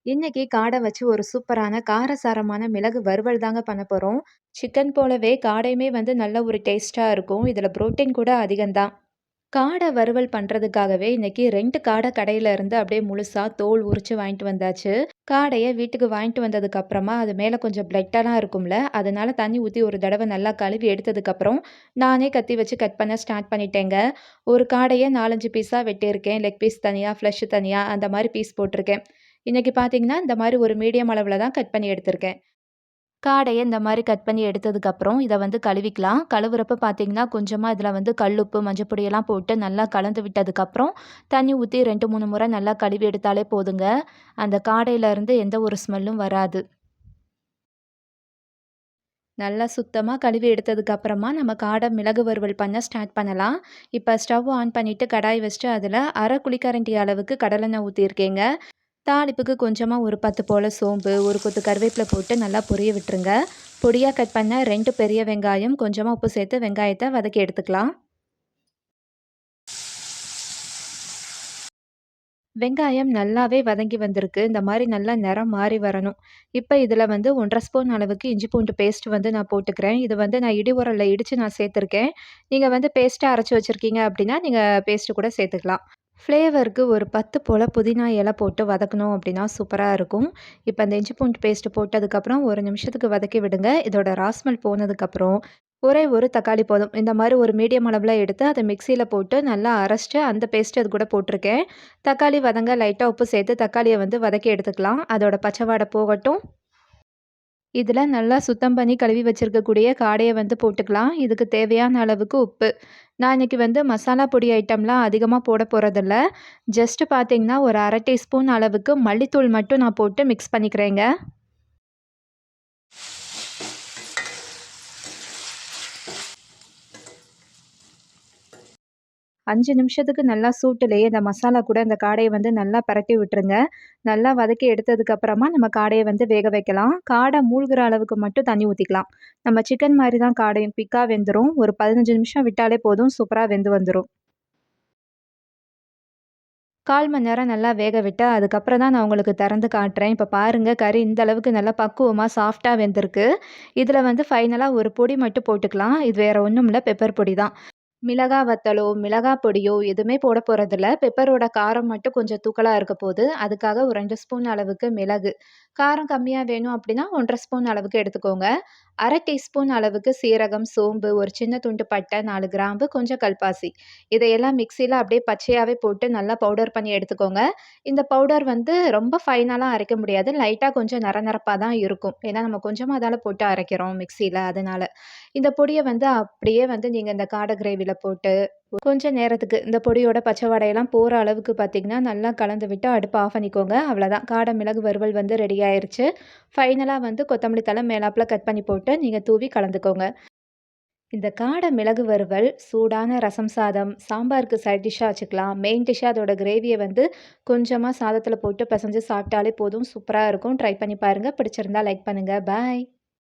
இன்னைக்கு காடை வச்சு ஒரு சூப்பரான காரசாரமான மிளகு வறுவல் தாங்க பண்ண போறோம். சிக்கன் போலவே காடையுமே வந்து நல்ல ஒரு டேஸ்ட்டா இருக்கும். இதுல புரோட்டீன் கூட அதிகம்தான். காடை வறுவல் பண்றதுக்காகவே இன்னைக்கு 2 காடை கடையில இருந்து அப்படியே முழுசா தோல் உரிச்சு வாங்கிட்டு வந்தாச்சு. காடைய வீட்டுக்கு வாங்கிட்டு வந்ததுக்கு அப்புறமா அது மேல கொஞ்சம் பிளட்டெல்லாம் இருக்கும்ல, அதனால தண்ணி ஊத்தி ஒரு தடவை நல்லா கழுவி எடுத்ததுக்கு அப்புறம் நானே கத்தி வச்சு கட் பண்ண ஸ்டார்ட் பண்ணிட்டேங்க. ஒரு காடைய 4, 5 பீஸா வெட்டியிருக்கேன். லெக் பீஸ் தனியா, ஃப்ளஷ் தனியா அந்த மாரி பீஸ் போட்டிருக்கேன். இன்னைக்கு பார்த்தீங்கன்னா, இந்த மாரி ஒரு மீடியம் அளவுல தான் கட் பண்ணி எடுத்திருக்கேன். காடைய இந்த மாரி கட் பண்ணி எடுத்ததுக்கப்புறம், இத வந்து கழுவிக்கலாம். கழுவுறப்ப பார்த்தீங்கன்னா, கொஞ்சமா இதில வந்து கல்லுப்பு, மஞ்சப்பொடியெல்லாம் போட்டு நல்லா கலந்து விட்டதுக்கப்புறம், தண்ணி ஊத்தி 2, 3 முறை நல்லா கழுவி எடுத்தாலே போதுங்க. அந்த காடையிலருந்து எந்த ஒரு ஸ்மெல்லும் வராது. நல்லா சுத்தமா கழுவி எடுத்ததுக்கப்புறமா, நம்ம காடை மிளகு வறுவல் பண்ண ஸ்டார்ட் பண்ணலாம். இப்ப ஸ்டவ் ஆன் பண்ணிட்டு கடாய் வச்சுட்டு, அதில 1/2 குழிக்கரண்டி அளவுக்கு கடலெண்ணெய் ஊத்தியிருக்கேங்க. தாளிப்புக்கு கொஞ்சமா ஒரு 10 போல சோம்பு, ஒரு கொத்து கருவேப்பில போட்டு நல்லா பொரிய விட்டுருங்க. பொடியா கட் பண்ண 2 பெரிய வெங்காயம், கொஞ்சமா உப்பு சேர்த்து வெங்காயத்த வதக்கி எடுத்துக்கலாம். வெங்காயம் நல்லாவே வதங்கி வந்திருக்கு. இந்த மாரி நல்லா நிறம் மாறி வரணும். இப்ப இதில வந்து 1 1/2 ஸ்பூன் அளவுக்கு இஞ்சி பூண்டு பேஸ்ட் வந்து நான் போட்டுக்கிறேன். இது வந்து நான் இடி உரல்ல இடிச்சு நான் சேர்த்துருக்கேன். நீங்க வந்து பேஸ்ட்டா அரைச்சு வச்சிருக்கீங்க அப்படின்னா, நீங்க பேஸ்ட் கூட சேர்த்துக்கலாம். ஃப்ளேவருக்கு ஒரு 10 போல புதினா இலை போட்டு வதக்கணும் அப்படின்னா சூப்பரா இருக்கும். இப்ப அந்த இஞ்சி பூண்டு பேஸ்ட் போட்டதுக்கப்புறம் 1 நிமிஷத்துக்கு வதக்கி விடுங்க. இதோட ராஸ்மெல் போனதுக்கப்புறம் ஒரே ஒரு தக்காளி போதும். இந்த மாரி ஒரு மீடியம் அளவுல எடுத்து அத மிக்ஸியில போட்டு நல்லா அரைச்சுட்டு அந்த பேஸ்ட் அது கூட போட்டுருக்கேன். தக்காளி வதங்க லைட்டா உப்பு சேர்த்து தக்காளிய வந்து வதக்கி எடுத்துக்கலாம். அதோட பச்சை வாடை போகட்டும். இதில நல்லா சுத்தம் பண்ணி கழுவி வச்சிருக்கக்கூடிய காடைய வந்து போட்டுக்கலாம். இதுக்கு தேவையான அளவுக்கு உப்பு. நான் இன்னைக்கு வந்து மசாலா பொடி ஐட்டம்லாம் அதிகமா போட போறதில்ல. ஜஸ்ட் பார்த்தீங்கன்னா, ஒரு 1/2 டீஸ்பூன் அளவுக்கு மல்லித்தூள் மட்டும் நான் போட்டு மிக்ஸ் பண்ணிக்கிறேங்க. 5 நிமிஷத்துக்கு நல்லா சூட்டுலேயே இந்த மசாலா கூட இந்த காடைய வந்து நல்லா பிரட்டி விட்டுருங்க. நல்லா வதக்கி எடுத்ததுக்கு அப்புறமா நம்ம காடைய வந்து வேக வைக்கலாம். காடை மூழ்கிற அளவுக்கு மட்டும் தண்ணி ஊத்திக்கலாம். நம்ம சிக்கன் மாரி தான் காடையும் குயிக்கா வெந்துரும். ஒரு 15 நிமிஷம் விட்டாலே போதும் சூப்பரா வெந்து வந்துரும். 1/4 மணி நேரம் நல்லா வேக விட்டு, அதுக்கப்புறம் தான் நான் உங்களுக்கு திறந்து காட்டுறேன். இப்ப பாருங்க கறி இந்த அளவுக்கு நல்லா பக்குவமா சாஃப்ட்டா வெந்திருக்கு. இதில வந்து ஃபைனலா ஒரு பொடி மட்டும் போட்டுக்கலாம். இது வேற ஒண்ணும் இல்ல பெப்பர் பொடி தான். மிளகா வத்தலோ, மிளகா பொடியோ எதுவுமே போட போறதில்ல. பெப்பரோட காரம் மட்டும் கொஞ்சம் தூக்கலா இருக்க போது. அதுக்காக ஒரு 2 ஸ்பூன் அளவுக்கு மிளகு. காரம் கம்மியா வேணும் அப்டின்னா 1 1/2 ஸ்பூன் அளவுக்கு எடுத்துக்கோங்க. 1/2 டீஸ்பூன் அளவுக்கு சீரகம், சோம்பு, ஒரு சின்ன துண்டு பட்டை, 4 கிராம்பு, கொஞ்சம் கல்பாசி. இதையெல்லாம் மிக்ஸியில அப்படியே பச்சையாவே போட்டு நல்லா பவுடர் பண்ணி எடுத்துக்கோங்க. இந்த பவுடர் வந்து ரொம்ப ஃபைனாலாம் அரைக்க முடியாது. லைட்டா கொஞ்சம் நரநரப்பா தான் இருக்கும். ஏன்னா நம்ம கொஞ்சமா தான போட்டு அரைக்கிறோம் மிக்ஸியில அதனால. இந்த பொடிய வந்து அப்படியே வந்து நீங்க இந்த காடை கிரேவில போட்டு, கொஞ்ச நேரத்துக்கு இந்த பொடியோட பச்சை வாடையெல்லாம் போற அளவுக்கு பார்த்தீங்கன்னா, நல்லா கலந்து விட்டு அடுப்ப ஆஃப் பண்ணிக்கோங்க. அவ்வளதான். காடை மிளகு வறுவல் வந்து ரெடி ஆயிருச்சு. ஃபைனலா வந்து கொத்தமல்லி தழை மேலாப்புல கட் பண்ணி போட்டு, நீங்க தூவி கலந்துக்கோங்க. இந்த காடை மிளகு வறுவல், சூடான ரசம் சாதம், சாம்பாருக்கு சைட் டிஷ்ஷா வச்சுக்கலாம். மெயின் டிஷ்ஷா அதோட கிரேவிய வந்து கொஞ்சமா சாதத்தில போட்டு பெசஞ்சு சாப்பிட்டாலே போதும். சூப்பரா இருக்கும். ட்ரை பண்ணி பாருங்க. பிடிச்சிருந்தா லைக் பண்ணுங்க. பாய்.